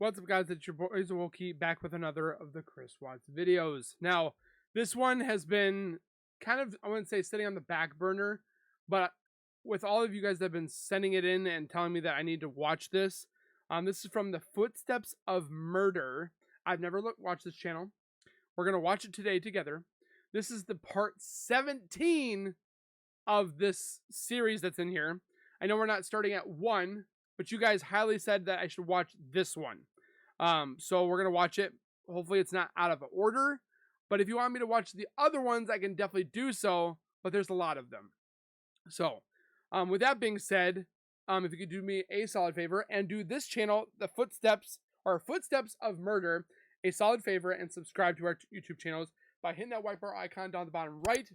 What's up, guys? It's your boy Wookie back with another of the Chris Watts videos. Now, this one has been kind of, I wouldn't say sitting on the back burner, but with all of you guys that have been sending it in and telling me that I need to watch this, this is from the Footsteps of Murder. I've never watched this channel. We're going to watch it today together. This is the part 17 of this series that's in here. I know we're not starting at 1, but you guys highly said that I should watch this one. So we're going to watch it. Hopefully it's not out of order, but if you want me to watch the other ones, I can definitely do so, but there's a lot of them. So, with that being said, if you could do me a solid favor and do this channel, the Footsteps of Murder, a solid favor, and subscribe to our YouTube channels by hitting that white bar icon down the bottom right.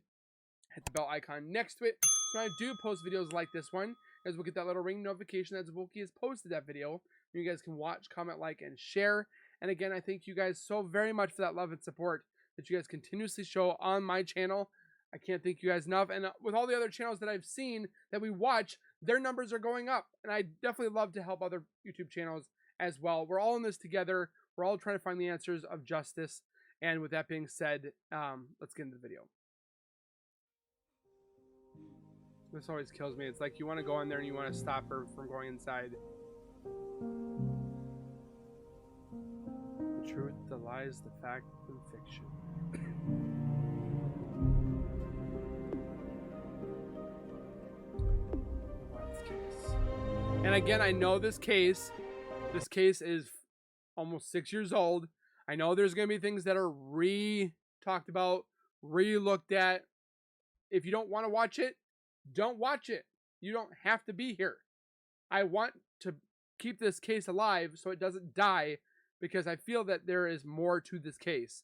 Hit the bell icon next to it. So when I do post videos like this one, you guys will get that little ring notification as Wookie has posted that video. You guys can watch, comment, like, and share. And again, I thank you guys so very much for that love and support that you guys continuously show on my channel. I can't thank you guys enough. And with all the other channels that I've seen that we watch, their numbers are going up. And I definitely love to help other YouTube channels as well. We're all in this together. We're all trying to find the answers of justice. And with that being said, let's get into the video. This always kills me. It's like you want to go in there and you want to stop her from going inside. The truth, the lies, the fact, and fiction. And again, I know this case is almost 6 years old. I know there's going to be things that are re-talked about, re-looked at. If you don't want to watch it, don't watch it. You don't have to be here. I want to keep this case alive so it doesn't die because I feel that there is more to this case.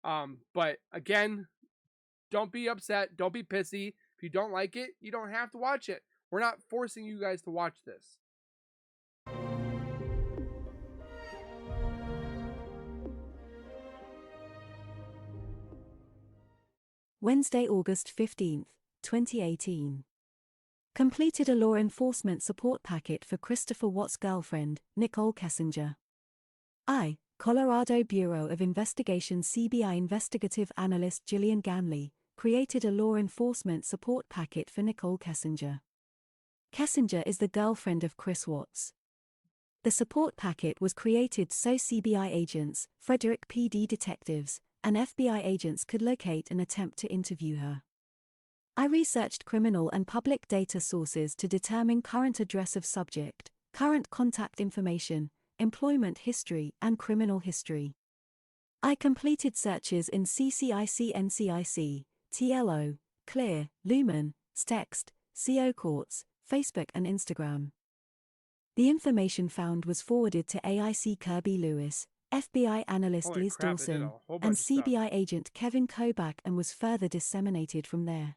But again, don't be upset. Don't be pissy. If you don't like it, you don't have to watch it. We're not forcing you guys to watch this. Wednesday, August 15th, 2018. Completed a law enforcement support packet for Christopher Watts' girlfriend, Nicole Kessinger. I, Colorado Bureau of Investigation CBI investigative analyst Jillian Ganley, created a law enforcement support packet for Nicole Kessinger. Kessinger is the girlfriend of Chris Watts. The support packet was created so CBI agents, Frederick PD detectives, and FBI agents could locate and attempt to interview her. I researched criminal and public data sources to determine current address of subject, current contact information, employment history, and criminal history. I completed searches in CCIC, NCIC, TLO, Clear, Lumen, Stext, CO Courts, Facebook, and Instagram. The information found was forwarded to AIC Kirby Lewis, FBI analyst Liz Dawson, and CBI agent Kevin Kobach, and was further disseminated from there.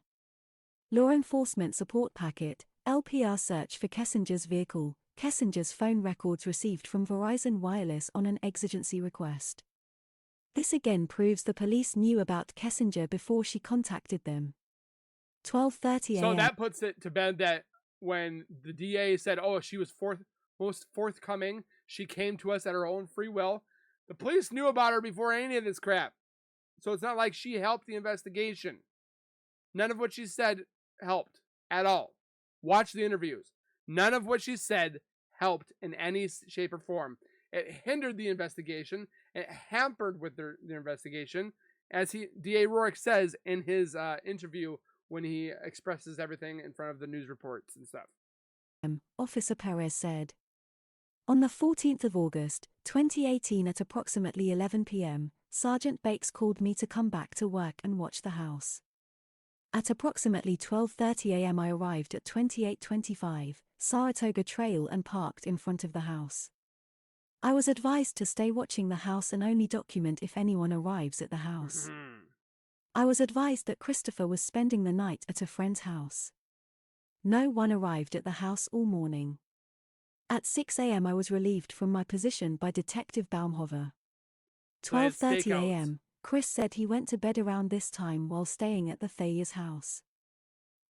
Law Enforcement Support Packet, LPR search for Kessinger's vehicle, Kessinger's phone records received from Verizon Wireless on an exigency request. This again proves the police knew about Kessinger before she contacted them. 12:30 a.m. So that puts it to bed that when the DA said, oh, she was most forthcoming, she came to us at her own free will, the police knew about her before any of this crap. So it's not like she helped the investigation. None of what she said helped at all. Watch the interviews. None of what she said helped in any shape or form. It hindered the investigation. It hampered with the investigation, as DA Rourke says in his interview when he expresses everything in front of the news reports and stuff. Officer Perez said. On the 14th of August, 2018 at approximately 11 p.m., Sergeant Bakes called me to come back to work and watch the house. At approximately 12:30 a.m. I arrived at 2825 Saratoga Trail and parked in front of the house. I was advised to stay watching the house and only document if anyone arrives at the house. I was advised that Christopher was spending the night at a friend's house. No one arrived at the house all morning. At 6 a.m. I was relieved from my position by Detective Baumhofer. 12:30 a.m. Chris said he went to bed around this time while staying at the Thayer's house.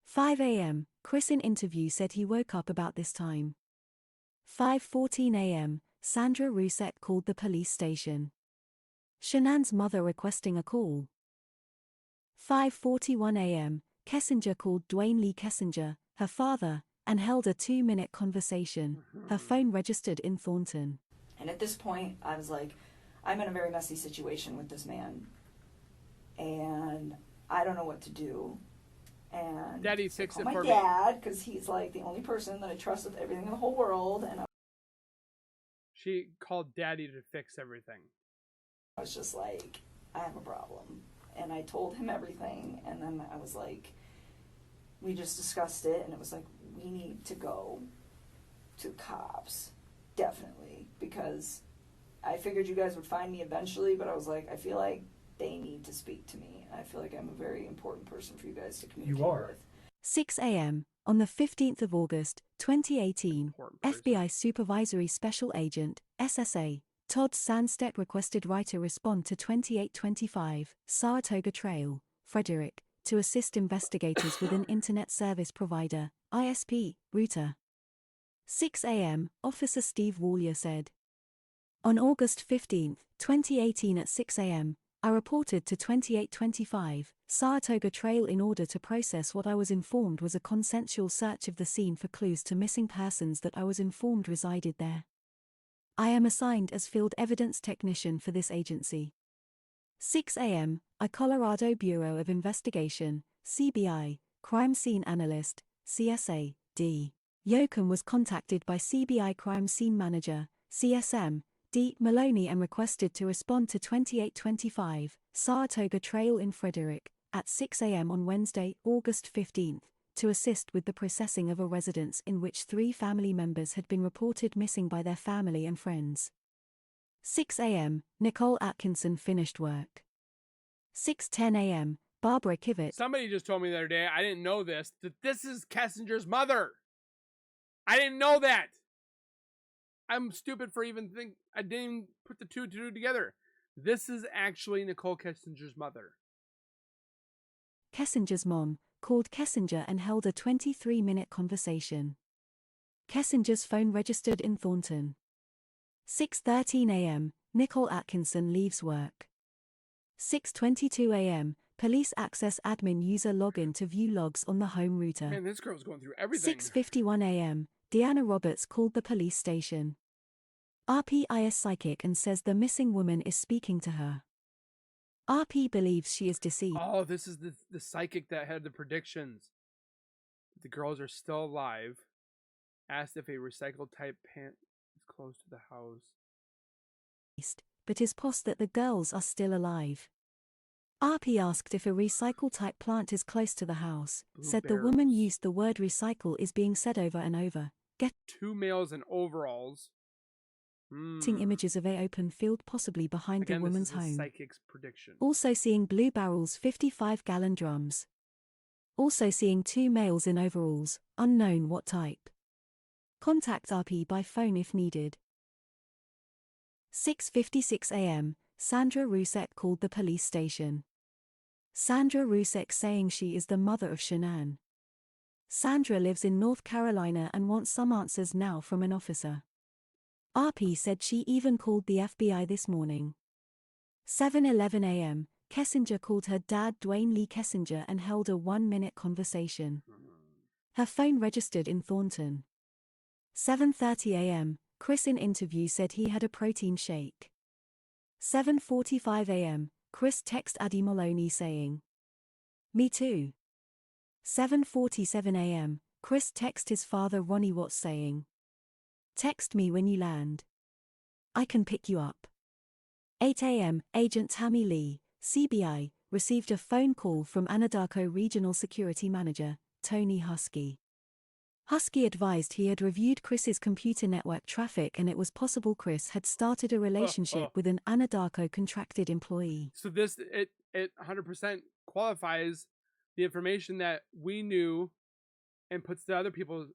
5 a.m., Chris in interview said he woke up about this time. 5:14 a.m., Sandra Rousek called the police station. Shanann's mother requesting a call. 5:41 a.m., Kessinger called Dwayne Lee Kessinger, her father, and held a 2-minute conversation. Her phone registered in Thornton. And at this point, I was like, I'm in a very messy situation with this man. And I don't know what to do. And Daddy, fix it my for me. dad, because he's like the only person that I trust with everything in the whole world. And She called Daddy to fix everything. I was just like, I have a problem. And I told him everything. And then I was like, we just discussed it. And it was like, we need to go to cops. Definitely. Because I figured you guys would find me eventually. But I was like, I feel like they need to speak to me. I feel like I'm a very important person for you guys to communicate with. 6 a.m. on the 15th of August, 2018, FBI Supervisory Special Agent, SSA, Todd Sandstedt requested Writer respond to 2825 Saratoga Trail, Frederick, to assist investigators with an Internet Service Provider, ISP, router. 6 a.m., Officer Steve Wallier said. On August 15, 2018 at 6 a.m., I reported to 2825 Saratoga Trail in order to process what I was informed was a consensual search of the scene for clues to missing persons that I was informed resided there. I am assigned as Field Evidence Technician for this agency. 6 a.m., I Colorado Bureau of Investigation, CBI, Crime Scene Analyst, CSA, D. Yoakum was contacted by CBI Crime Scene Manager, CSM, D. Maloney and requested to respond to 2825 Saratoga Trail in Frederick at 6 a.m. on Wednesday, August 15, to assist with the processing of a residence in which 3 family members had been reported missing by their family and friends. 6 a.m., Nicole Atkinson finished work. 6:10 a.m., Barbara Kivett. Somebody just told me the other day, I didn't know this, that this is Kessinger's mother. I didn't know that. I'm stupid for even think. I didn't even put the two together. This is actually Nicole Kessinger's mother. Kessinger's mom called Kessinger and held a 23-minute conversation. Kessinger's phone registered in Thornton. 6:13 a.m., Nicole Atkinson leaves work. 6:22 a.m., police access admin user login to view logs on the home router. Man, this girl's going through everything. 6:51 a.m., Deanna Roberts called the police station. RP is psychic and says the missing woman is speaking to her. RP believes she is deceased. Oh, this is the psychic that had the predictions. The girls are still alive. Asked if a recycled type pant is close to the house. But is post that the girls are still alive. RP asked if a recycle type plant is close to the house, said the woman used the word recycle is being said over and over. 2 males in overalls. Images of a open field possibly behind Again, the woman's this is a home. psychic's prediction. Also seeing blue barrels 55-gallon drums. Also seeing 2 males in overalls, unknown what type. Contact RP by phone if needed. 6:56 a.m., Sandra Rousek called the police station. Sandra Rousek saying she is the mother of Shanann. Sandra lives in North Carolina and wants some answers now from an officer. RP said she even called the FBI this morning. 7:11 a.m., Kessinger called her dad Dwayne Lee Kessinger and held a 1-minute conversation. Her phone registered in Thornton. 7:30 a.m., Chris in interview said he had a protein shake. 7:45 a.m., Chris text Addie Maloney saying, "Me too." 7:47 a.m., Chris text his father Ronnie Watts saying, "Text me when you land. I can pick you up." 8 a.m., Agent Tammy Lee, CBI, received a phone call from Anadarko Regional Security Manager, Tony Husky. Husky advised he had reviewed Chris's computer network traffic and it was possible Chris had started a relationship with an Anadarko contracted employee. So this, it 100% qualifies the information that we knew and puts the other people's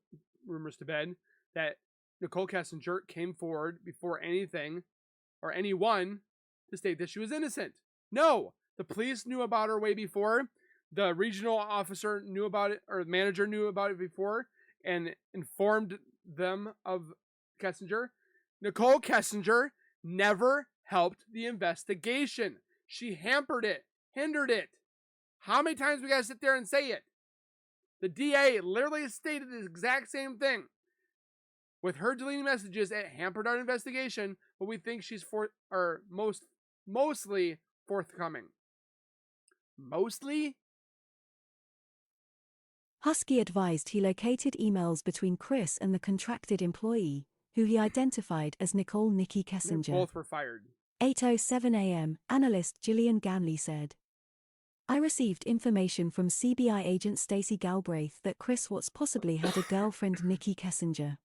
rumors to bed, that Nicole Kessinger came forward before anything or anyone to state that she was innocent. No, the police knew about her way before. The regional officer knew about it, or the manager knew about it before and informed them of Kessinger. Nicole Kessinger never helped the investigation. She hampered it, hindered it. How many times we gotta sit there and say it? The DA literally stated the exact same thing. With her deleting messages, it hampered our investigation, but we think she's mostly forthcoming. Mostly? Husky advised he located emails between Chris and the contracted employee, who he identified as Nikki Kessinger. Both were fired. 8:07 a.m., analyst Gillian Ganley said. I received information from CBI agent Stacey Galbraith that Chris Watts possibly had a girlfriend, Nikki Kessinger.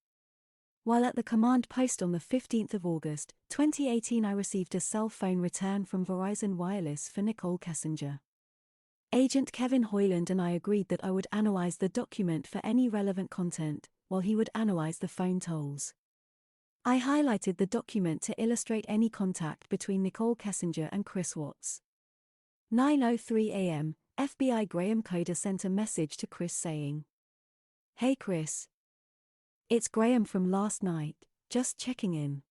While at the command post on the 15th of August, 2018, I received a cell phone return from Verizon Wireless for Nicole Kessinger. Agent Kevin Hoyland and I agreed that I would analyze the document for any relevant content, while he would analyze the phone tolls. I highlighted the document to illustrate any contact between Nicole Kessinger and Chris Watts. 9:03 a.m., FBI Graham Coder sent a message to Chris saying, Hey Chris. It's Graham from last night, just checking in.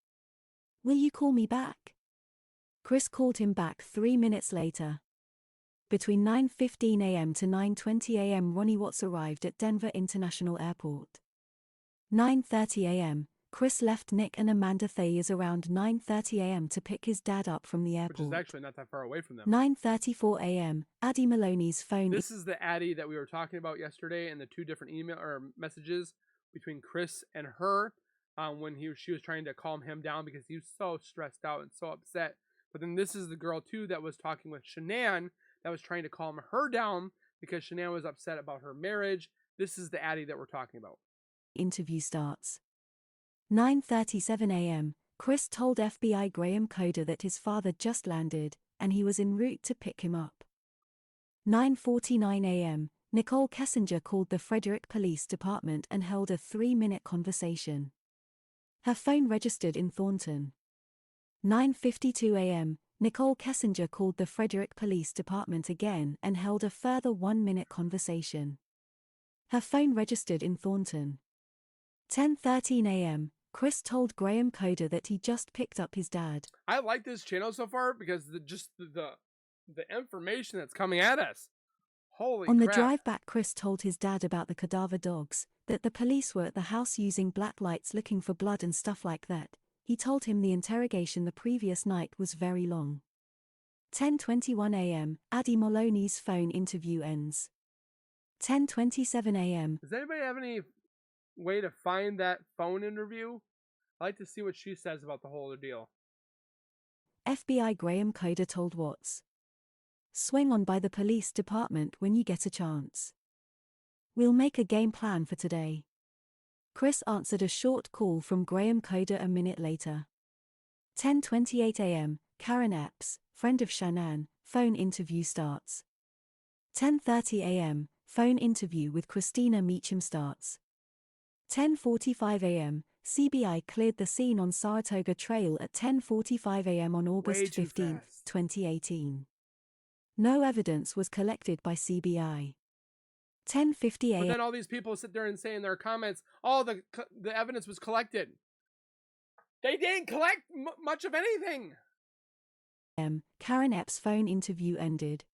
Will you call me back? Chris called him back 3 minutes later. Between 9:15 a.m. to 9:20 a.m. Ronnie Watts arrived at Denver International Airport. 9:30 a.m., Chris left Nick and Amanda Thayers around 9:30 a.m. to pick his dad up from the airport. Which is actually not that far away from them. 9:34 a.m., Addie Maloney's phone... This is the Addie that we were talking about yesterday and the two different email or messages between Chris and her when she was trying to calm him down because he was so stressed out and so upset. But then this is the girl, too, that was talking with Shanann that was trying to calm her down because Shanann was upset about her marriage. This is the Addie that we're talking about. Interview starts. 9:37 a.m., Chris told FBI Graham Coder that his father just landed, and he was en route to pick him up. 9:49 a.m., Nicole Kessinger called the Frederick Police Department and held a 3-minute conversation. Her phone registered in Thornton. 9:52 a.m., Nicole Kessinger called the Frederick Police Department again and held a further 1-minute conversation. Her phone registered in Thornton. 10:13 a.m., Chris told Graham Coder that he just picked up his dad. I like this channel so far because the information that's coming at us. Holy On the crap. drive back, Chris told his dad about the cadaver dogs, that the police were at the house using black lights looking for blood and stuff like that. He told him the interrogation the previous night was very long. 10:21 a.m., Addie Maloney's phone interview ends. 10:27 a.m. Does anybody have any way to find that phone interview? I'd like to see what she says about the whole ordeal. FBI Graham Coder told Watts. Swing on by the police department when you get a chance. We'll make a game plan for today. Chris answered a short call from Graham Coder a minute later. 10:28 a.m., Karen Epps, friend of Shanann, phone interview starts. 10:30 a.m., phone interview with Christina Meacham starts. 10:45 a.m., CBI cleared the scene on Saratoga Trail at 10:45 a.m. on August 15, 2018. No evidence was collected by CBI. 10:50 a.m. But then all these people sit there and say in their comments, oh, the evidence was collected. They didn't collect much of anything. Karen Epps' phone interview ended.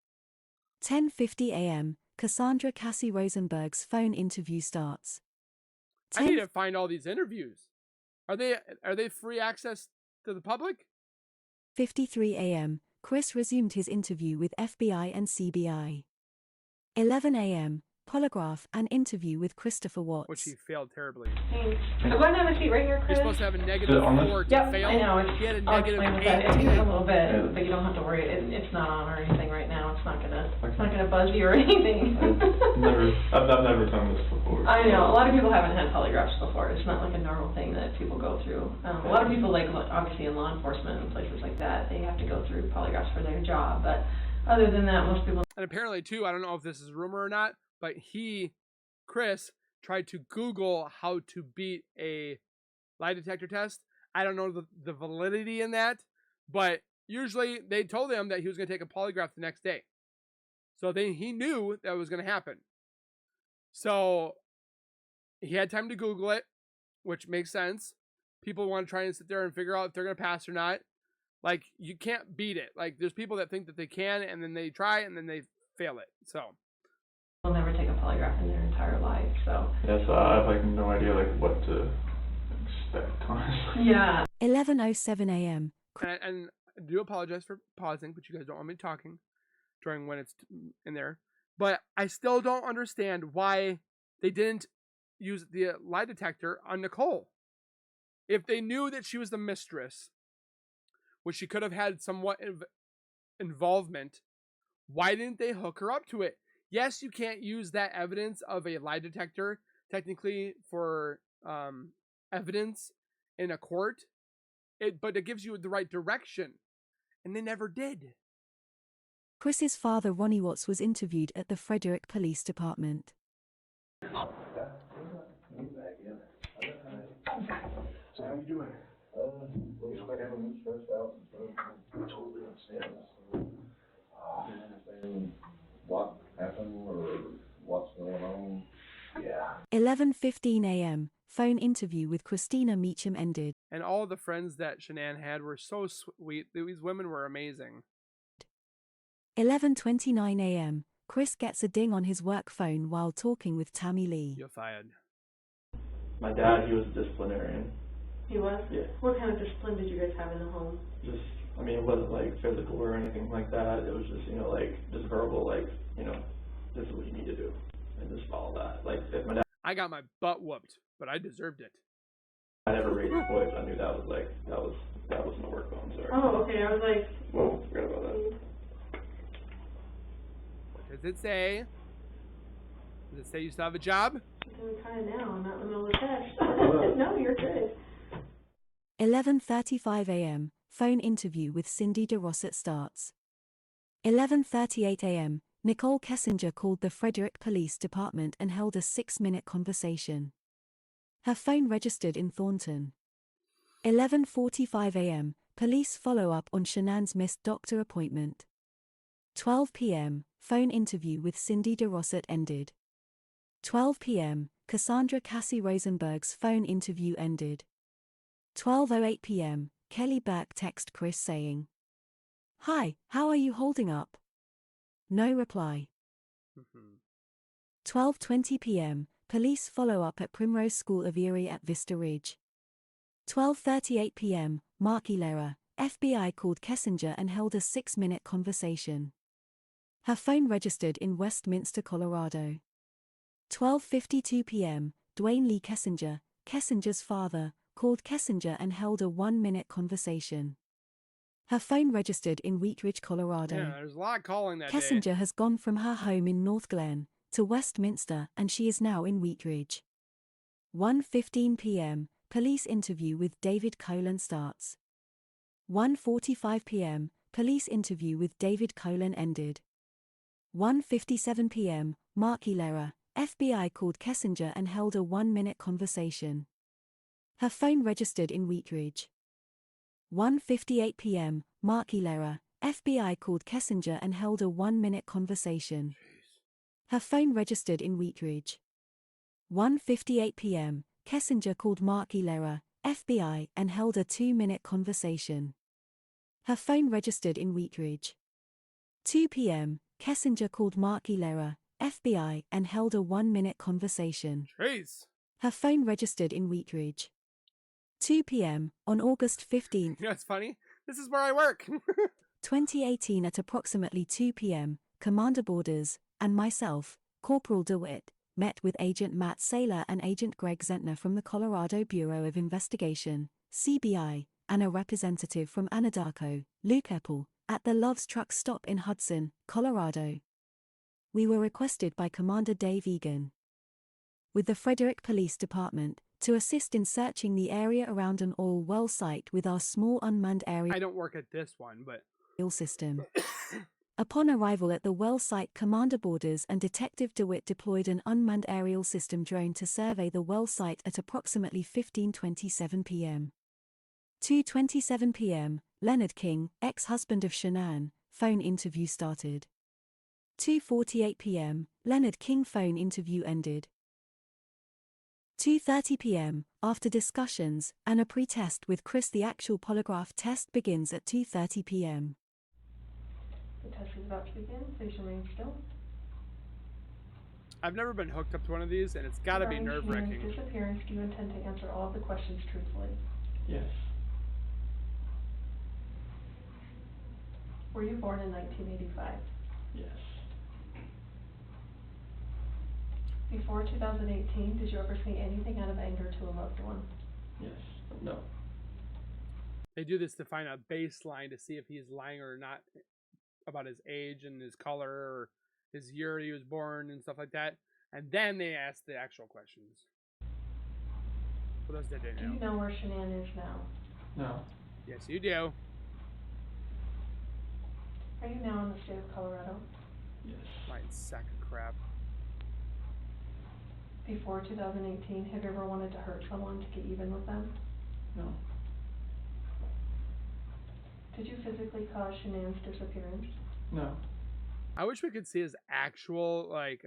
10:50 a.m., Cassandra Cassie Rosenberg's phone interview starts. I need to find all these interviews. Are they free access to the public? 53 a.m., Chris resumed his interview with FBI and CBI. 11 a.m., Polygraph, an interview with Christopher Watts. Which he failed terribly. Thanks. I'm going to have a seat right here, Chris. You're supposed to have a negative 4 to yep, fail. I know. He had a I'll negative explain with that 18. in a little bit, but you don't have to worry. It's not on or anything right now. It's not gonna buzz you or anything. I've never done this before. I know. A lot of people haven't had polygraphs before. It's not like a normal thing that people go through. A lot of people, like obviously in law enforcement and places like that, they have to go through polygraphs for their job. But other than that, most people. And apparently, too, I don't know if this is rumor or not, but Chris, tried to Google how to beat a lie detector test. I don't know the validity in that, but usually they told him that he was going to take a polygraph the next day. So then he knew that was going to happen. So he had time to Google it, which makes sense. people want to try and sit there and figure out if they're going to pass or not. Like, you can't beat it. Like, there's people that think that they can, and then they try, and then they fail it. So They'll never take a polygraph in their entire life, so. Yeah, so I have like no idea like what to expect, honestly. Yeah. 11:07 a.m. and I do apologize for pausing, but you guys don't want me talking during when it's in there. But I still don't understand why they didn't use the lie detector on Nicole. If they knew that she was the mistress, which she could have had somewhat involvement, why didn't they hook her up to it? Yes, you can't use that evidence of a lie detector technically for evidence in a court, but it gives you the right direction, and they never did. Chris's father Ronnie Watts was interviewed at the Frederick Police Department. So how you doing? Looks like I'm stressed out and stuff. I totally understand. I didn't understand what happened or what's going on. Yeah. 11:15 a.m. Phone interview with Christina Meacham ended. And all the friends that Shanann had were so sweet. These women were amazing. 11:29 a.m. Chris gets a ding on his work phone while talking with Tammy Lee. You're fired. My dad, he was a disciplinarian. He was? Yeah. What kind of discipline did you guys have in the home? Just, I mean, it wasn't like physical or anything like that. It was just, like, just verbal, like, this is what you need to do. And just follow that. Like, if my dad I got my butt whooped, but I deserved it. ever raised his voice, I knew that was like, that wasn't a work phone, sorry. Oh, okay, I was like, Well, forgot about that. What does it say? Does it say you still have a job? I'm doing kind of now, I'm not in the middle of the test. No, you're good. 11:35 a.m. Phone interview with Cindy DeRossett starts. 11:38 a.m. Nicole Kessinger called the Frederick Police Department and held a 6-minute conversation. Her phone registered in Thornton. 11:45 a.m. Police follow up on Shanann's missed doctor appointment. 12 p.m. Phone interview with Cindy DeRossett ended. 12 p.m. Cassandra Cassie Rosenberg's phone interview ended. 12:08 p.m. Kelly Burke text Chris saying, "Hi, how are you holding up?" No reply. 12:20 p.m. Police follow up at Primrose School of Erie at Vista Ridge. 12:38 p.m. Mark Ilera, FBI called Kessinger and held a 6-minute conversation. Her phone registered in Westminster, Colorado. 12:52 p.m. Dwayne Lee Kessinger, Kessinger's father, called Kessinger and held a 1-minute conversation. Her phone registered in Wheat Ridge, Colorado. Yeah, there's a lot calling that Kessinger day. has gone from her home in North Glen to Westminster and she is now in Wheat Ridge. 1:15 p.m. Police interview with David Colan starts. 1:45 p.m. Police interview with David Colan ended. 1:57 p.m. Mark Ilera, FBI called Kessinger and held a 1-minute conversation. Her phone registered in Wheat Ridge. 1:58 p.m. Mark Ilera, FBI called Kessinger and held a 1-minute conversation. Her phone registered in Wheat Ridge. 1:58 p.m. Kessinger called Mark Ilera, FBI, and held a 2-minute conversation. Her phone registered in Wheat Ridge. 2 p.m. Kessinger called Mark Ilera, FBI, and held a 1-minute conversation. Jeez. Her phone registered in Wheat Ridge. 2 p.m. on August 15th, You know what's funny? This is where I work. 2018 at approximately 2 p.m., Commander Borders, and myself, Corporal DeWitt, met with Agent Matt Saylor and Agent Greg Zentner from the Colorado Bureau of Investigation, CBI, and a representative from Anadarko, Luke Epple, at the Love's Truck Stop in Hudson, Colorado. We were requested by Commander Dave Egan with the Frederick Police Department to assist in searching the area around an oil well site with our small unmanned I aerial don't work at this one, but system. Upon arrival at the well site, Commander Borders and Detective DeWitt deployed an unmanned aerial system drone to survey the well site at approximately 15:27 p.m. 2:27 p.m., Leonard King, ex-husband of Shanann, phone interview started. 2:48 p.m., Leonard King phone interview ended. 2:30 p.m., after discussions and a pre-test with Chris, the actual polygraph test begins at 2:30 p.m. The test is about to begin. Please remain still. I've never been hooked up to one of these, and it's got to be Regarding nerve-wracking. Shannon's disappearance, do you intend to answer all of the questions truthfully? Yes. Were you born in 1985? Yes. Before 2018, did you ever say anything out of anger to a loved one? Yes. No. They do this to find a baseline to see if he's lying or not about his age and his color or his year he was born and stuff like that. And then they ask the actual questions. For those that didn't Do you know where Shanann is now? No. Yes, you do. Are you now in the state of Colorado? Yes. Lying sack of crap. Before 2018, have you ever wanted to hurt someone to get even with them? No. Did you physically cause Shanann's disappearance? No. I wish we could see his actual, like,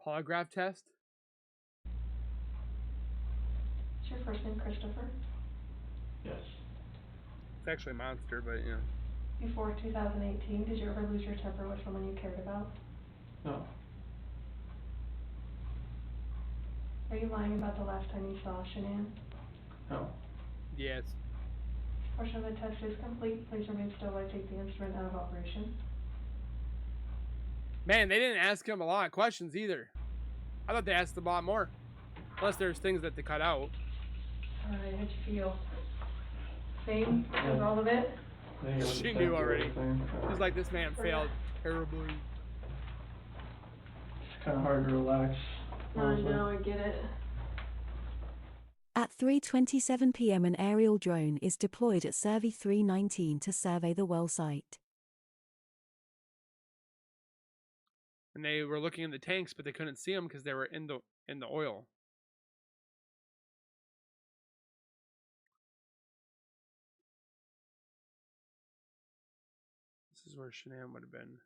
polygraph test. Is your first name Christopher? Yes. It's actually a monster, but, you know. Before 2018, did you ever lose your temper with someone you cared about? No. Are you lying about the last time you saw Shanann? No. Yes. This portion of the test is complete. Please remain still while I take the instrument out of operation. Man, they didn't ask him a lot of questions either. I thought they asked a lot more. Unless there's things that they cut out. Alright, how'd you feel? Same as all of it? I think it was She the knew same for already. everything. She's like, this man failed terribly. It's kind of hard to relax. I know, I get it. At 3:27 p.m. an aerial drone is deployed at Survey 319 to survey the well site. And they were looking in the tanks, but they couldn't see them because they were in the oil. This is where Shanann would have been.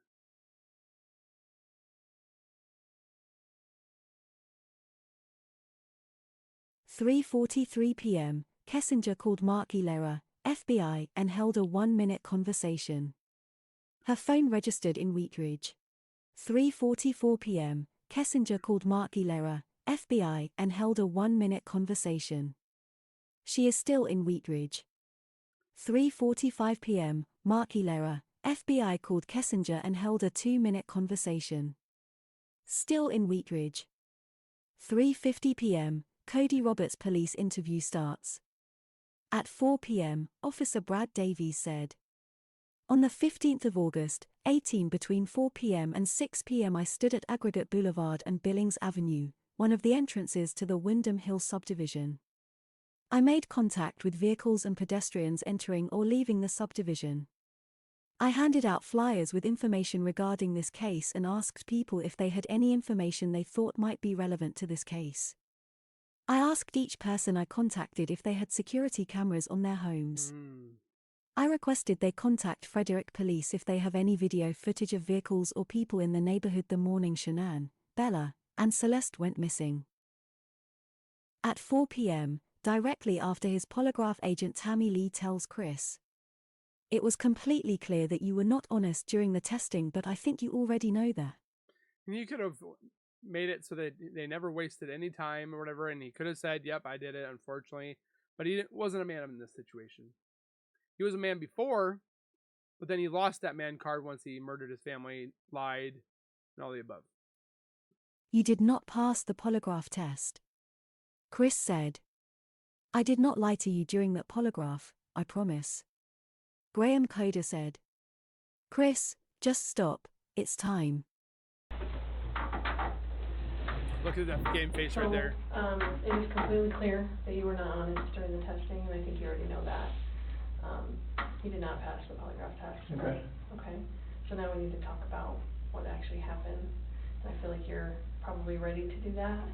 At 3:43 p.m., Kessinger called Mark Ilera, FBI, and held a 1-minute conversation. Her phone registered in Wheat Ridge. 3:44 p.m., Kessinger called Mark Ilera, FBI, and held a 1-minute conversation. She is still in Wheat Ridge. 3:45 p.m., Mark Ilera, FBI, called Kessinger and held a 2-minute conversation. Still in Wheat Ridge. 3:50 p.m., Cody Roberts' police interview starts. At 4 p.m., Officer Brad Davies said, "On the 15th of August, 18 between 4 p.m. and 6 p.m. I stood at Aggregate Boulevard and Billings Avenue, one of the entrances to the Wyndham Hill subdivision. I made contact with vehicles and pedestrians entering or leaving the subdivision. I handed out flyers with information regarding this case and asked people if they had any information they thought might be relevant to this case. I asked each person I contacted if they had security cameras on their homes. I requested they contact Frederick Police if they have any video footage of vehicles or people in the neighborhood the morning Shanann, Bella, and Celeste went missing." At 4 p.m., directly after his polygraph agent Tammy Lee tells Chris, "It was completely clear that you were not honest during the testing, but I think you already know that." And you could have made it so that they never wasted any time or whatever, and he could have said, "Yep, I did it, unfortunately." But he wasn't a man in this situation. He was a man before, but then he lost that man card once he murdered his family, lied, and all the above. "You did not pass the polygraph test." Chris said, "I did not lie to you during that polygraph, I promise." Graham Coder said, "Chris, just stop, it's time." Look at that game face right there. It is completely clear that you were not honest during the testing, and I think you already know that. You did not pass the polygraph test. Okay. Okay. So now we need to talk about what actually happened. And I feel like you're probably ready to do that.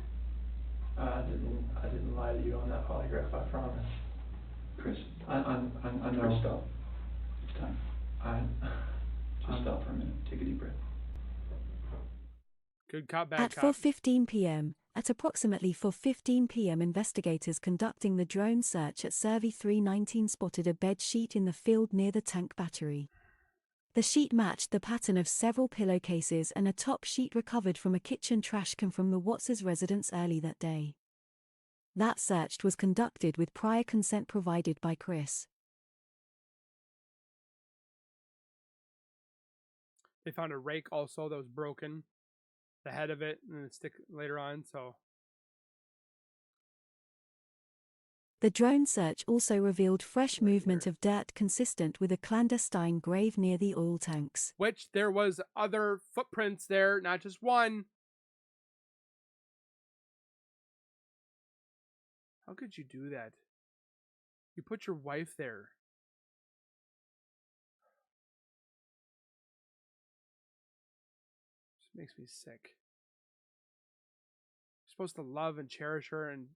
I didn't lie to you on that polygraph, I promise. Chris, I know. Chris, stop. It's time. Just I'm- stop for a minute. Take a deep breath. Good cop, bad At cop. 4:15 p.m., At approximately 4:15 p.m. investigators conducting the drone search at Survey 319 spotted a bed sheet in the field near the tank battery. The sheet matched the pattern of several pillowcases and a top sheet recovered from a kitchen trash can from the Watts' residence early that day. That search was conducted with prior consent provided by Chris. They found a rake also that was broken, the head of it, and the stick later on, so. The drone search also revealed fresh movement of dirt consistent with a clandestine grave near the oil tanks. Which there was other footprints there, not just one. How could you do that? You put your wife there. Just makes me sick. You're supposed to love and cherish her, and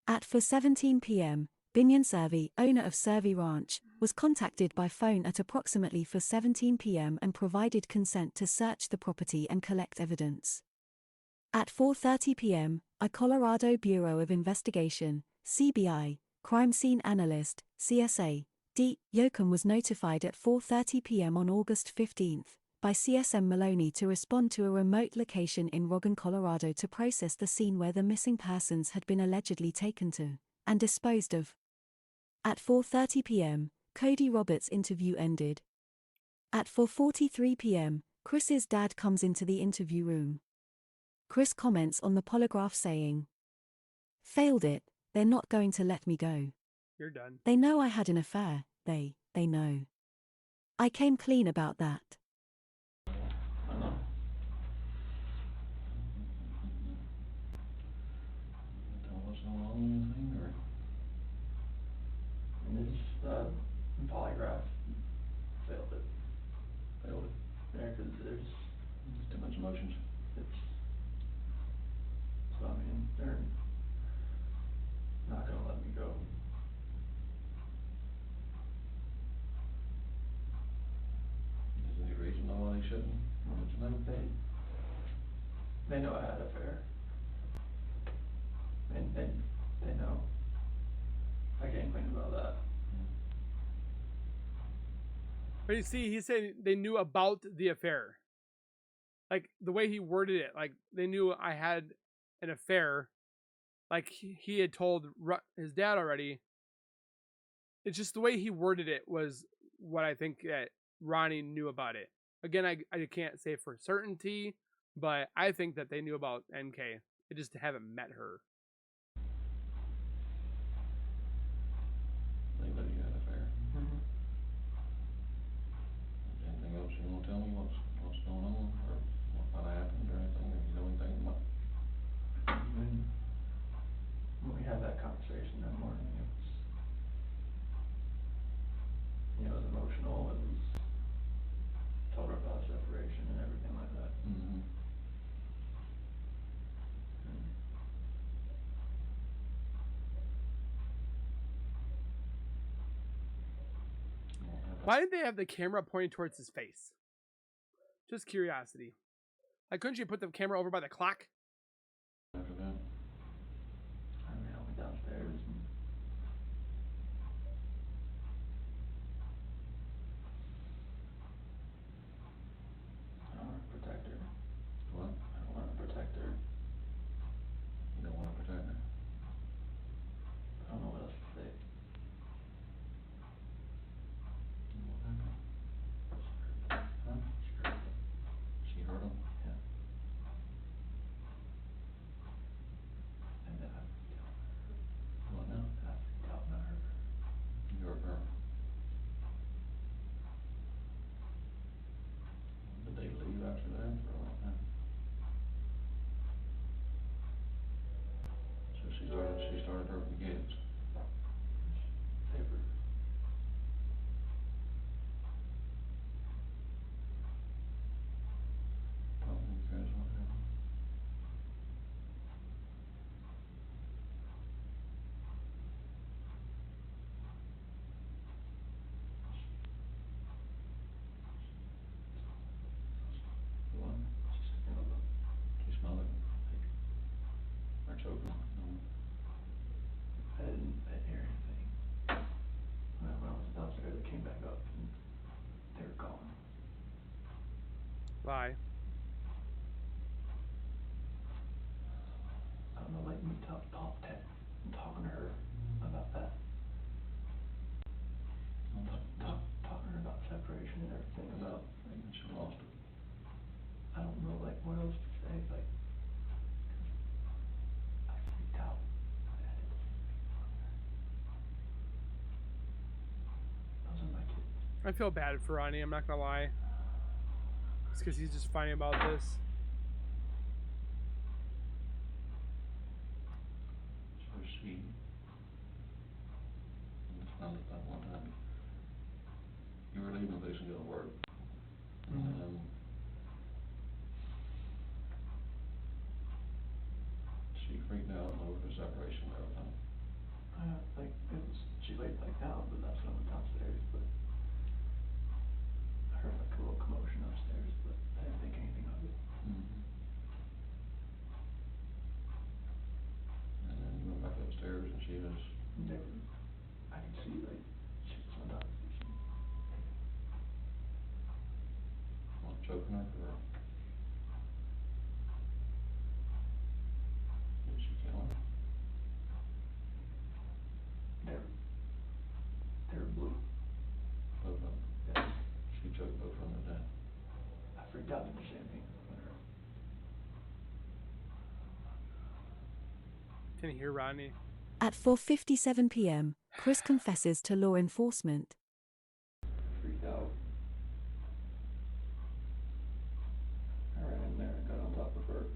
At 4:17 p.m., Binion Survey, owner of Survey Ranch, was contacted by phone at approximately 4:17 p.m. and provided consent to search the property and collect evidence. At 4:30 p.m., a Colorado Bureau of Investigation, CBI, crime scene analyst, CSA, D. Yoakum was notified at 4:30 p.m. on August 15 by CSM Maloney to respond to a remote location in Roggan, Colorado to process the scene where the missing persons had been allegedly taken to and disposed of. At 4:30 p.m., Cody Roberts' interview ended. At 4:43 p.m., Chris's dad comes into the interview room. Chris comments on the polygraph saying, "Failed it, they're not going to let me go. you're done. They know I had an affair, they know. I came clean about that." I know. Tell what's going on in the thing, or? And it's, polygraph failed it. Failed it. Yeah, 'cause there's too much emotions. So I mean, they're not gonna let me go. Is there any reason why they shouldn't? They know I had an affair. And they know. I can't clean about that. But you see, he said they knew about the affair. Like, the way he worded it, like, they knew I had an affair. Like, he had told his dad already. It's just the way he worded it was what I think that Ronnie knew about it. Again, I can't say for certainty, but I think that they knew about NK. They just haven't met her. They knew you had an affair. Mm-hmm. Anything else you wanna tell me, what's going on, or what happened, or anything, or you know anything about? When we had that conversation that morning, it was emotional, it was, told her about separation and everything like that. Mm-hmm. Why did they have the camera pointing towards his face? Just curiosity. Like, couldn't you put the camera over by the clock? After that, I mean, I went downstairs and I don't want to protect her. what? I don't want to protect her. You don't wanna protect her? I don't know what else to say. What happened? Huh? She hurt him? Yeah. Lie. I don't know, like me talking to her about that. Talking to her about separation and everything, about, like, when she lost it. I don't know, like, what else to say, like, 'cause I freaked out. I didn't speak on her. Those are my kids. I feel bad for Ronnie, I'm not gonna lie. It's because he's just finding about this. So she, it's not that one time, you were leaving the place and go to work. And she freaked out over the separation and everything. Like, she laid back down, but that's when I went downstairs, but I heard like a little commotion upstairs, but I didn't think anything of it. And then you went back upstairs and she was, I could see, like, she was on top of the machine. what, choking her or? Did she kill her? They were blue. Both of them? Yeah. She choked both of them to death. I freaked out in the same thing. Can you hear Ronnie? At 4:57 p.m., Chris confesses to law enforcement. Freaked out. I ran in there and got on top of her.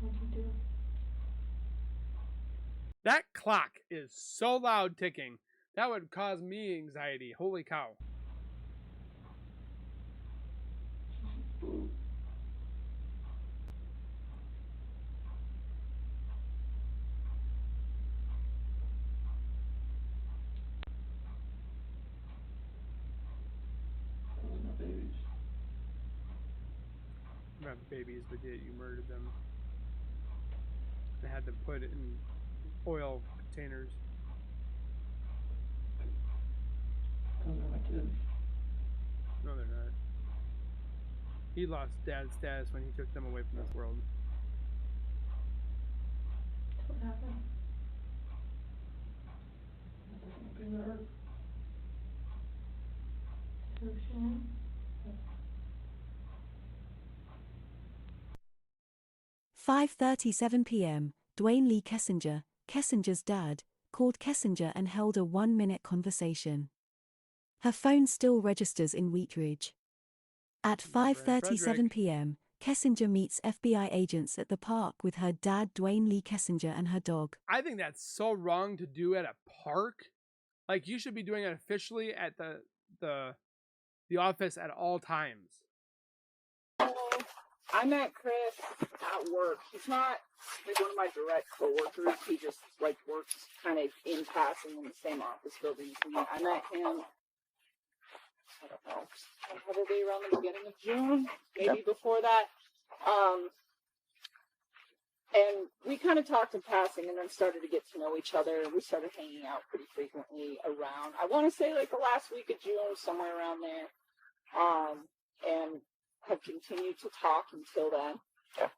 What'd you do? That clock is so loud ticking. That would cause me anxiety. Holy cow. Blue. 'Not babies, but yet you murdered them. They had them put in oil containers. Those are my kids. No, they're not. He lost dad's status when he took them away from this world. What happened? Something that hurt. Who, Shannon? 5:37 p.m., Dwayne Lee Kessinger, Kessinger's dad, called Kessinger and held a 1-minute conversation. Her phone still registers in Wheatridge. At 5:37 p.m., Kessinger meets FBI agents at the park with her dad Dwayne Lee Kessinger and her dog. I think that's so wrong to do at a park. Like, you should be doing it officially at the office at all times. I met Chris at work. He's not like one of my direct coworkers. He just like works kind of in passing in the same office building as me. I met him, I don't know, probably around the beginning of June, maybe before that. And we kind of talked in passing and then started to get to know each other. We started hanging out pretty frequently around, I want to say like the last week of June, somewhere around there. And have continued to talk until then. Yeah.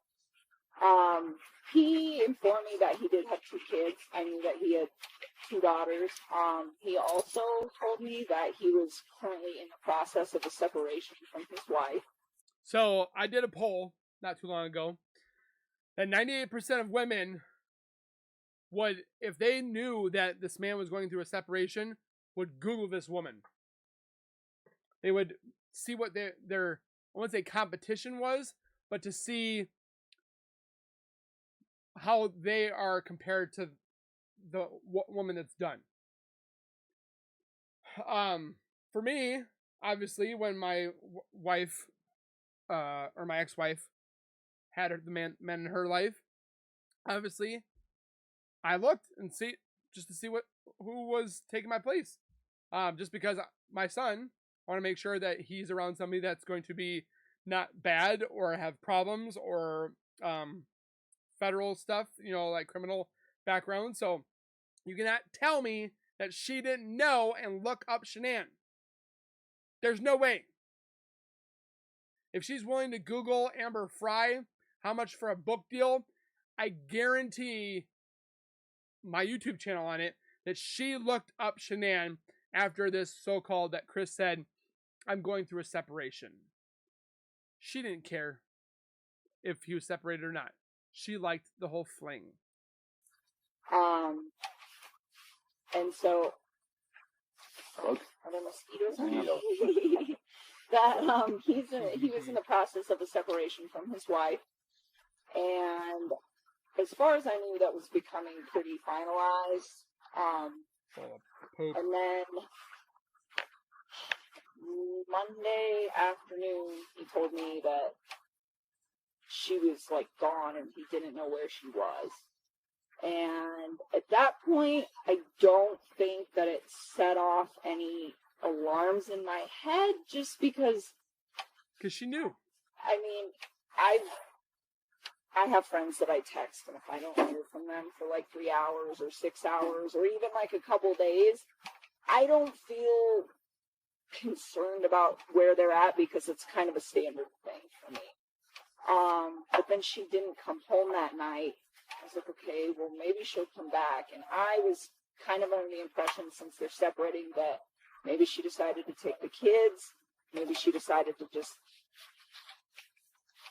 He informed me that he did have 2 kids. I knew that he had 2 daughters. He also told me that he was currently in the process of a separation from his wife. So I did a poll not too long ago that 98% of women would, if they knew that this man was going through a separation, would Google this woman. They would see what their I wouldn't say competition was, but to see how they are compared to the woman that's done. For me, obviously, when my wife, or my ex-wife, had the men in her life, obviously, I looked and just to see who was taking my place. Just because my son, I want to make sure that he's around somebody that's going to be not bad or have problems or federal stuff, like criminal background, so you cannot tell me that she didn't know and look up Shanann. There's no way. If she's willing to Google Amber Fry, how much for a book deal, I guarantee my YouTube channel on it that she looked up Shanann after this so-called, that Chris said, I'm going through a separation. She didn't care if he was separated or not. She liked the whole fling. And so, are there mosquitoes around? That he was in the process of a separation from his wife, and as far as I knew, that was becoming pretty finalized. And then Monday afternoon, he told me that she was like gone and he didn't know where she was. And at that point, I don't think that it set off any alarms in my head, just because she knew. I mean, I have friends that I text, and if I don't hear from them for like 3 hours or 6 hours or even like a couple days, I don't feel concerned about where they're at, because it's kind of a standard thing for me. But then she didn't come home that night. I was like, okay, well, maybe she'll come back. And I was kind of under the impression, since they're separating, that maybe she decided to take the kids. Maybe she decided to just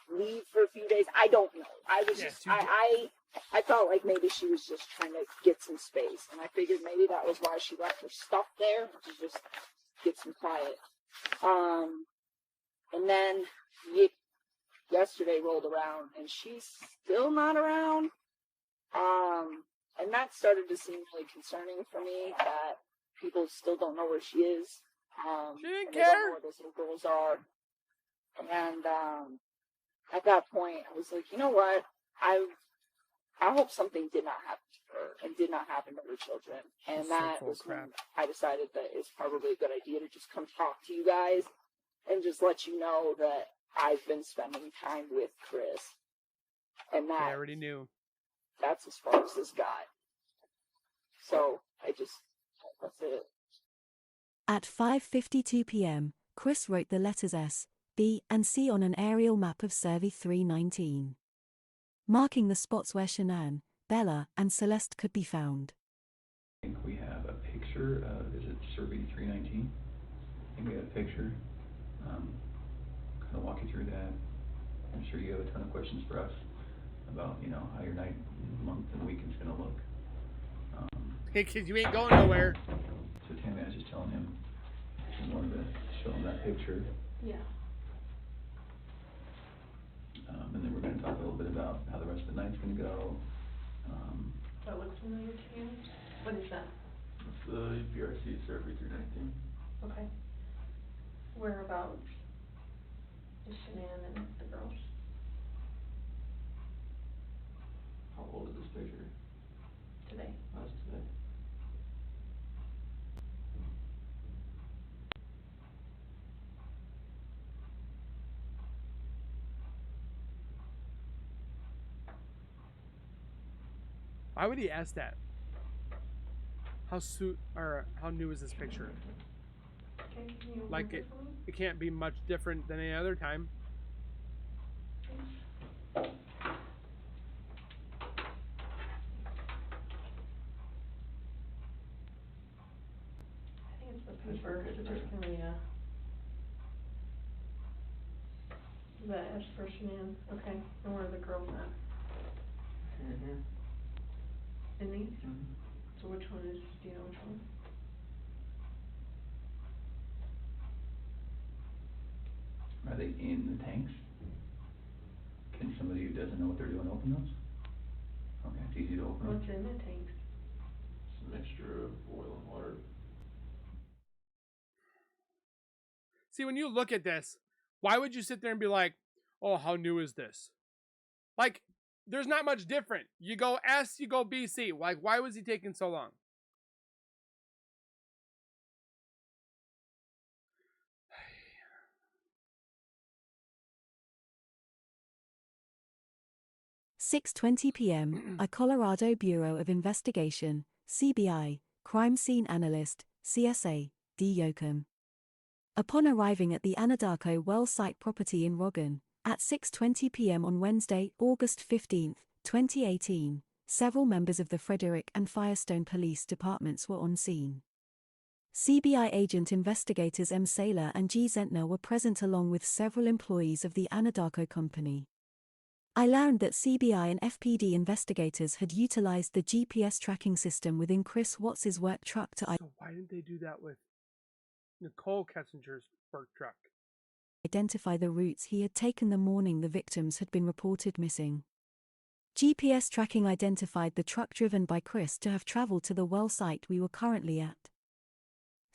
leave for a few days. I don't know. I was I felt like maybe she was just trying to get some space. And I figured maybe that was why she left her stuff there, to just get some quiet. And then yesterday rolled around, and she's still not around. And that started to seem really concerning for me, that people still don't know where she is. She didn't care. They don't know where those little girls are. And at that point, I was like, you know what? I hope something did not happen to her and did not happen to her children. And that was when I decided that it's probably a good idea to just come talk to you guys and just let you know that I've been spending time with Chris. And that I already knew. That's as far as this got. So that's it. At 5:52 p.m., Chris wrote the letters S, B, and C on an aerial map of Survey 319, marking the spots where Shanann, Bella, and Celeste could be found. I think we have a picture of, is it Survey 319? I think we have a picture. Kind of walk you through that. I'm sure you have a ton of questions for us about, how your night, month, and week is going to look. Hey, kids, you ain't going nowhere. So Tammy, I was just telling him, I wanted to show him that picture. Yeah. And then we're going to talk a little bit about how the rest of the night's going to go. That looks familiar to you? What is that? It's the BRC Survey 319. Okay. Whereabouts is Shanann and the girls? How old is this picture? Today. That's today. Why would he ask that? How new is this picture? Okay, can you Like it can't be much different than any other time. I think it's the paper, so just give me the S for Shanann. Okay, and where are the girls at? Mm-hmm. In these? Mm-hmm. So which one is, do you know which one? Are they in the tanks? Can somebody who doesn't know what they're doing open those? Okay, it's easy to open them. What's in the tanks? It's a mixture of oil and water. See, when you look at this, why would you sit there and be like, oh, how new is this? Like, there's not much different. You go S, you go B, C. Like, why was he taking so long? 6:20 p.m., a Colorado Bureau of Investigation, CBI, crime scene analyst, CSA, D. Yoakum. Upon arriving at the Anadarko well site property in Rogan, at 6:20 p.m. on Wednesday, August 15, 2018, several members of the Frederick and Firestone police departments were on scene. CBI agent investigators M. Saylor and G. Zentner were present along with several employees of the Anadarko Company. I learned that CBI and FPD investigators had utilized the GPS tracking system within Chris Watts' work truck to So why didn't they do that with Nicole Kessinger's work truck? identify the routes he had taken the morning the victims had been reported missing. GPS tracking identified the truck driven by Chris to have traveled to the well site we were currently at.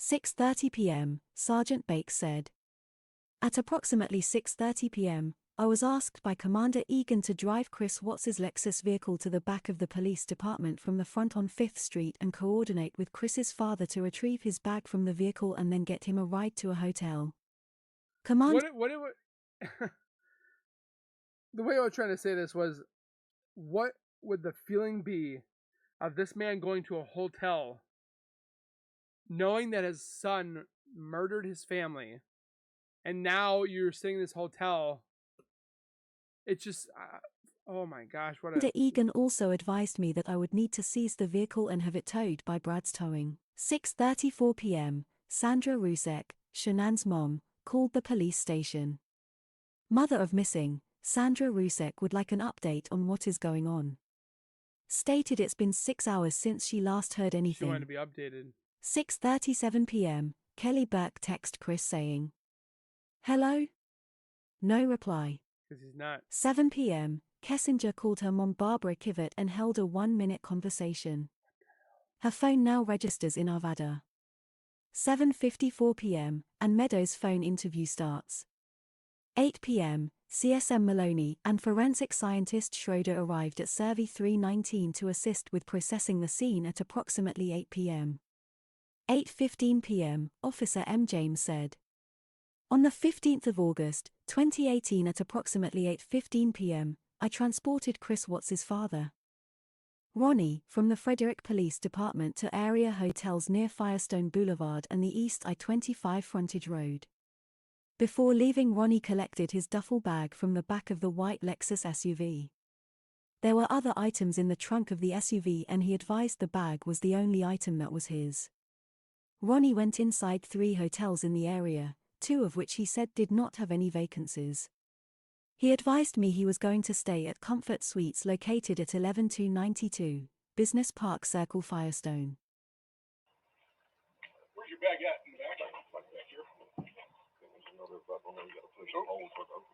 6:30 p.m., Sergeant Bakes said. At approximately 6:30 p.m., I was asked by Commander Egan to drive Chris Watts' Lexus vehicle to the back of the police department from the front on 5th Street and coordinate with Chris's father to retrieve his bag from the vehicle and then get him a ride to a hotel. Commander The way I was trying to say this was, what would the feeling be of this man going to a hotel knowing that his son murdered his family, and now you're staying in this hotel? It's just, oh my gosh, what a... Egan also advised me that I would need to seize the vehicle and have it towed by Brad's Towing. 6:34 p.m., Sandra Rusek, Shanann's mom, called the police station. Mother of missing, Sandra Rusek would like an update on what is going on. Stated it's been 6 hours since she last heard anything. She wanted to be updated. 6:37 p.m., Kelly Burke texted Chris saying, "Hello?" No reply. Because he's not. 7 p.m., Kessinger called her mom Barbara Kivett and held a 1-minute conversation. Her phone now registers in Arvada. 7:54 p.m., and Meadows' phone interview starts. 8 p.m., CSM Maloney and forensic scientist Schroeder arrived at Survey 319 to assist with processing the scene at approximately 8 p.m. 8:15 p.m., Officer M. James said. On the 15th of August, 2018 at approximately 8:15 p.m., I transported Chris Watts' father, Ronnie, from the Frederick Police Department to area hotels near Firestone Boulevard and the East I-25 frontage road. Before leaving, Ronnie collected his duffel bag from the back of the white Lexus SUV. There were other items in the trunk of the SUV and he advised the bag was the only item that was his. Ronnie went inside 3 hotels in the area, 2 of which he said did not have any vacancies. He advised me he was going to stay at Comfort Suites located at 11292, Business Park Circle, Firestone. Where's your bag at? In the back? Like back here? There's another button there you gotta push and hold for it open.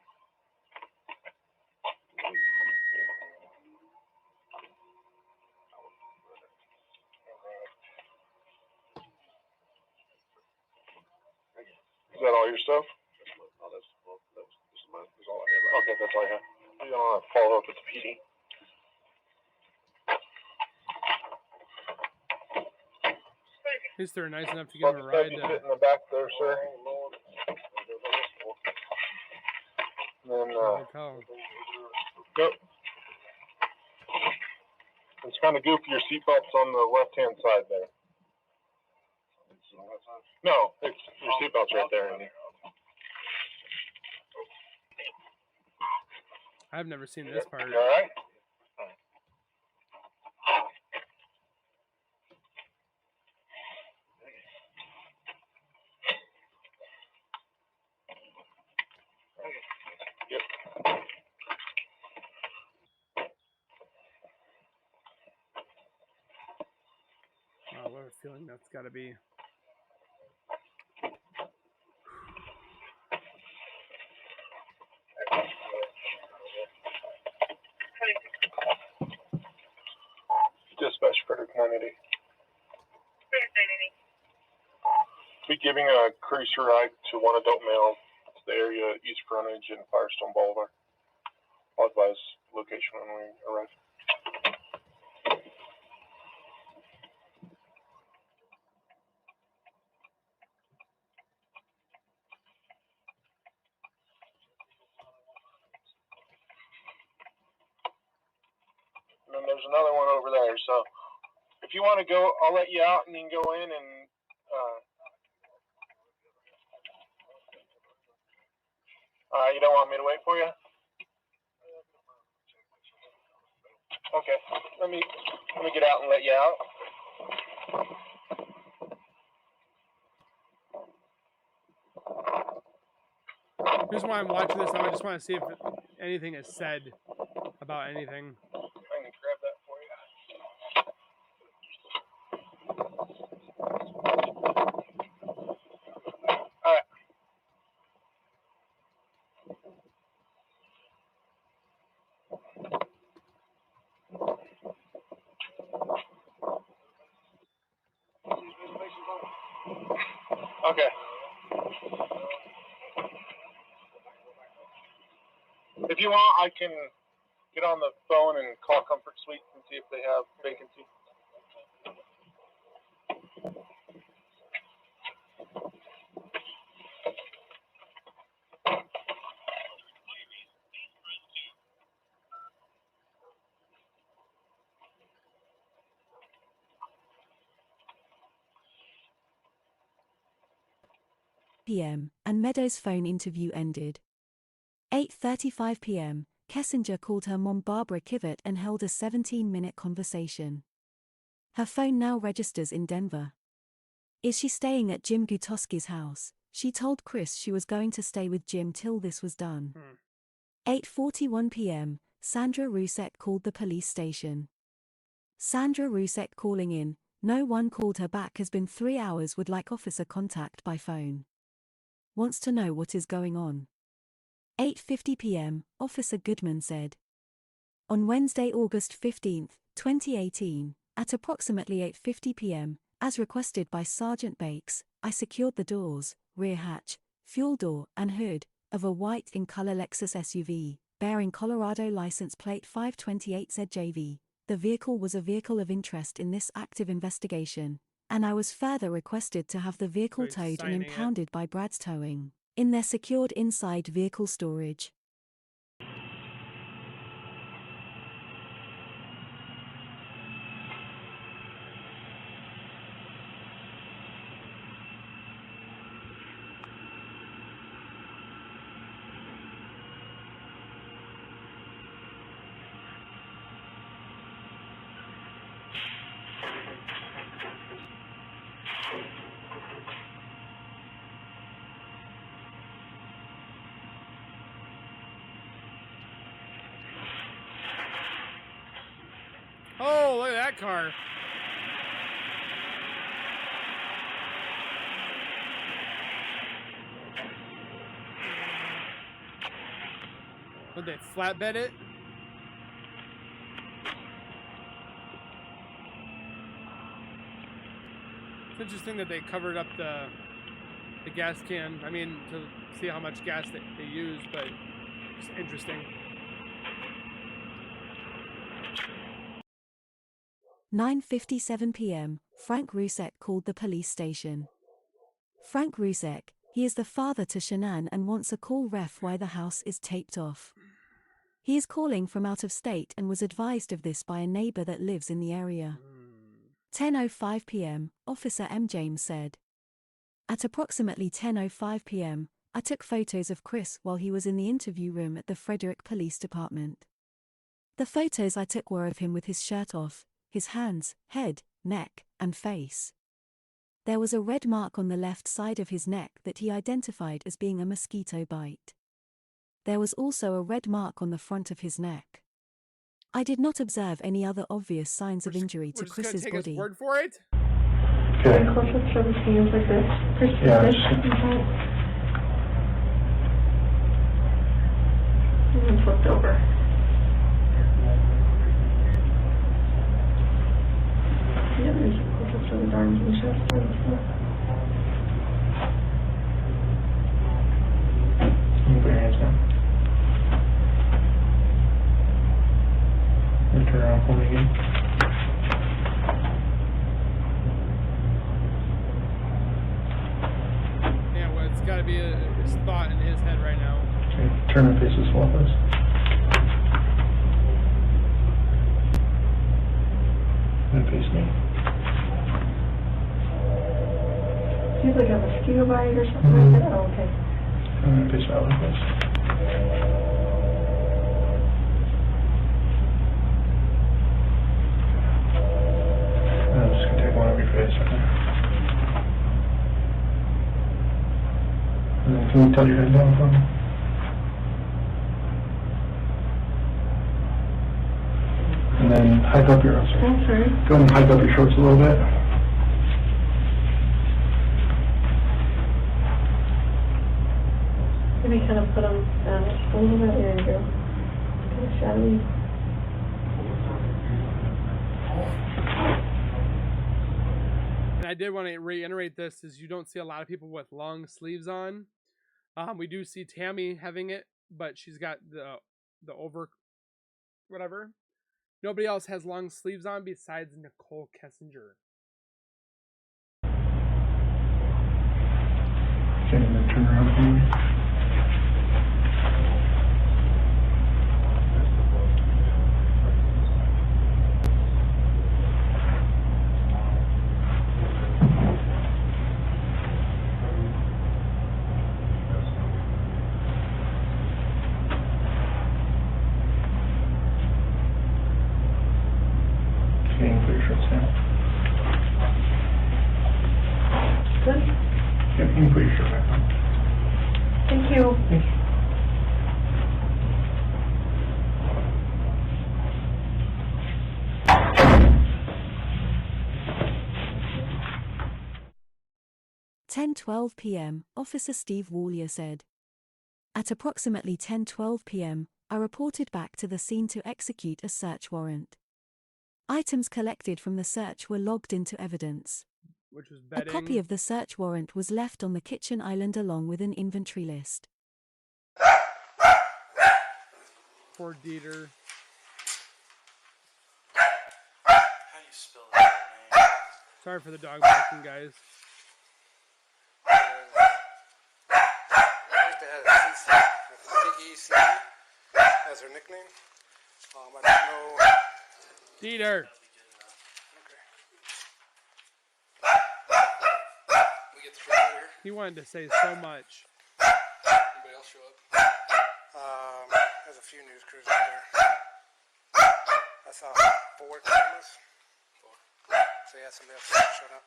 Is that all your stuff? No, this is mine. That's all I have. Okay, that's all I have. You're gonna follow up with the PD. At least they're nice enough to give him a ride. Sit in the back there, sir. And then, Hotel. yep. It's kind of goofy. Your seatbelt's on the left-hand side there. No, it's your seatbelt's right there. I've never seen this part. All right. Yep. Wow, what a feeling that's got to be. Dispatch Frederick 980. Be giving a cruiser ride to one adult male to the area East Frontage and Firestone Boulevard. I'll advise location when we arrive. there's another one over there. So if you want to go, I'll let you out and you can go in and you don't want me to wait for you? Okay, let me get out and let you out. Here's why I'm watching this. I just want to see if anything is said about anything. I can grab that for you. All right. Okay. If you want, I can get on the phone and call Comfort Suites and see if they have vacancy. p.m., and Meadows' phone interview ended. 8:35 p.m., Kessinger called her mom Barbara Kivett and held a 17-minute conversation. Her phone now registers in Denver. Is she staying at Jim Gutowski's house? She told Chris she was going to stay with Jim till this was done. 8:41 p.m., Sandra Rusek called the police station. Sandra Rusek calling in, no one called her back, has been 3 hours, would like officer contact by phone. Wants to know what is going on. 8:50 p.m., Officer Goodman said. On Wednesday, August 15, 2018, at approximately 8:50 p.m., as requested by Sergeant Bakes, I secured the doors, rear hatch, fuel door, and hood of a white in color Lexus SUV, bearing Colorado license plate 528ZJV. The vehicle was a vehicle of interest in this active investigation, and I was further requested to have the vehicle towed and impounded by Brad's Towing, in their secured inside vehicle storage. Oh, look at that car. Would they flatbed it? It's interesting that they covered up the gas can. I mean, to see how much gas they use, but it's interesting. 9:57 p.m., Frank Rusek called the police station. Frank Rusek, he is the father to Shanann and wants a call ref why the house is taped off. He is calling from out of state and was advised of this by a neighbor that lives in the area. 10:05 p.m., Officer M. James said. At approximately 10:05 p.m., I took photos of Chris while he was in the interview room at the Frederick Police Department. The photos I took were of him with his shirt off, his hands, head, neck, and face. There was a red mark on the left side of his neck that he identified as being a mosquito bite. There was also a red mark on the front of his neck. I did not observe any other obvious signs of injury to Chris's body. We're just gonna take his word for it? Okay. Close-ups for the scenes like this. Chris, Yeah, this. just- And then flipped over. Yeah, there's close-ups for the arms and chest and stuff. Can you put your hands down? And turn around for me again. Yeah, well, it's gotta be his thought in his head right now. Okay, turn and face this wall, please. face me. Do you have like a mosquito bite or something like that? Oh, okay. And then face me out like this. And I'm just gonna take one of your face right now. And then can you tell your head down for me? And then hike up your, I'm sorry. go ahead and hike up your shorts a little bit. Maybe kind of put them down a little bit. There you go. Kind of shadowy. And I did want to reiterate this, is you don't see a lot of people with long sleeves on. We do see Tammy having it, but she's got the over whatever. Nobody else has long sleeves on besides Nicole Kessinger. Okay, and then turn around for me. Okay, and put your shorts down. Good. Yep, you can put your shirt back on. Thank you. Thank you. (10:12 p.m., Officer Steve Wallier said. At approximately 10:12 p.m., I reported back to the scene to execute a search warrant. Items collected from the search were logged into evidence. Which was A bedding. copy of the search warrant was left on the kitchen island along with an inventory list. Poor Dieter. How do you spell that name? Sorry for the dog barking, guys. I think they had a CC, T-E-C as her nickname. I don't know. Dieter. Okay. We get the truck out here. He wanted to say so much. Anybody else show up? There's a few news crews out there. I saw 4 cameras. 4. So yeah, somebody else showed up.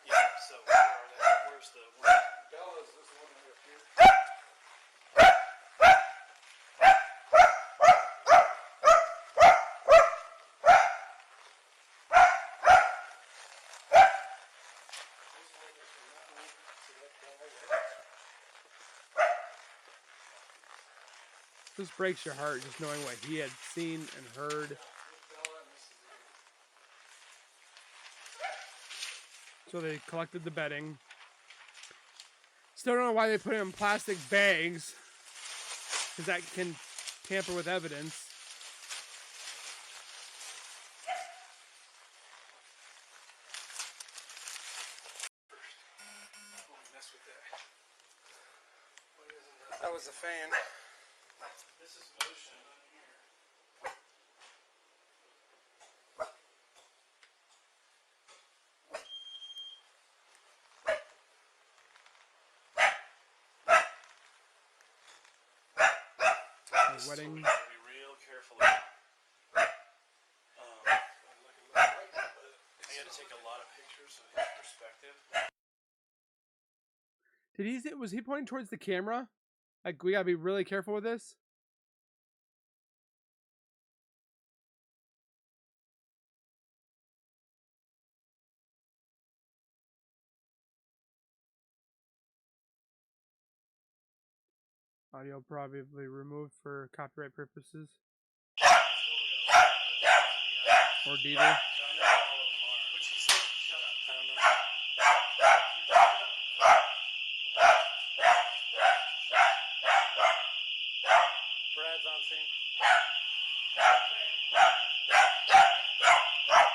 Yeah, so where are they? Where's the one? Bella's this one right here. This breaks your heart just knowing what he had seen and heard. So they collected the bedding. Still don't know why they put it in plastic bags, because that can tamper with evidence. Mess with that. That was the fan. This is motion on here. The wedding. Be real careful. I had to take a lot of pictures of his perspective. Was he pointing towards the camera? Like, we gotta be really careful with this. Audio probably removed for copyright purposes. Or Dieter. Brad's on scene.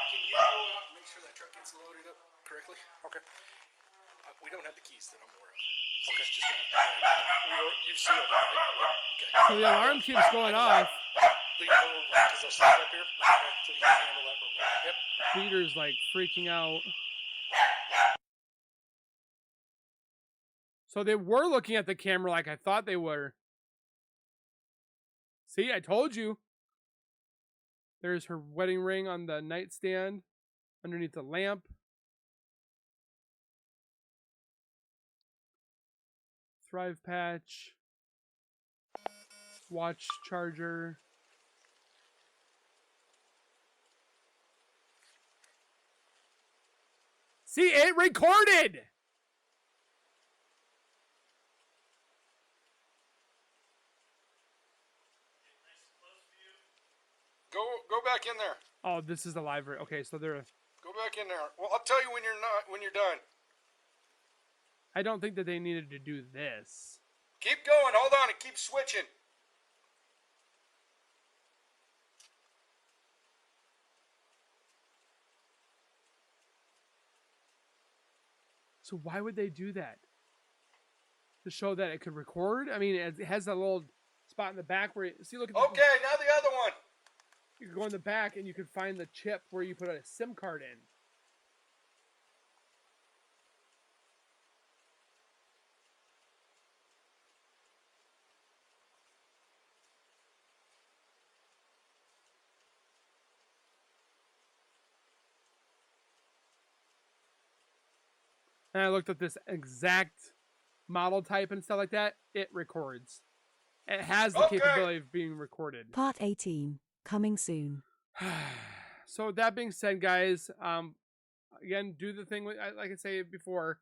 Can you go out and make sure that truck gets loaded up correctly? Okay. We don't have the keys that I'm aware of. So he's just gonna, you've sealed it, right? Okay. So the alarm keeps going off. Leave it over, because they'll stand up here, okay, so you can handle that real quick. Yep. Peter's like freaking out. So they were looking at the camera like I thought they were. See, I told you. There's her wedding ring on the nightstand underneath the lamp. Thrive patch. Watch charger. See, it recorded! Go back in there. Oh, this is the live. Okay, so they're. Go back in there. Well, I'll tell you when you're done. I don't think that they needed to do this. Keep going. Hold on and keep switching. So why would they do that? To show that it could record? I mean, it has a little spot in the back where see, look at the, Okay, now the other one. you can go in the back and you can find the chip where you put a SIM card in. And I looked at this exact model type and stuff like that. It records. It has the capability of being recorded. Part 18, coming soon. So that being said, guys, again, do the thing like I say before.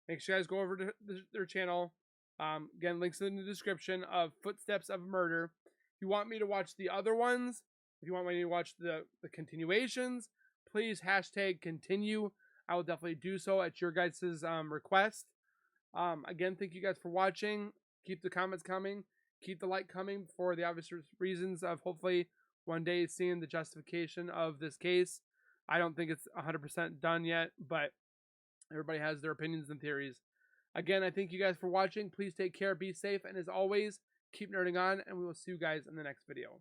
Make sure you guys go over to their channel. Again, links in the description of Footsteps of Murder. If you want me to watch the other ones, if you want me to watch the continuations, please hashtag continue. I will definitely do so at your guys' request. Again, thank you guys for watching. Keep the comments coming. Keep the like coming for the obvious reasons of hopefully one day seeing the justification of this case. I don't think it's 100% done yet, but everybody has their opinions and theories. Again, I thank you guys for watching. Please take care, be safe, and as always, keep nerding on, and we will see you guys in the next video.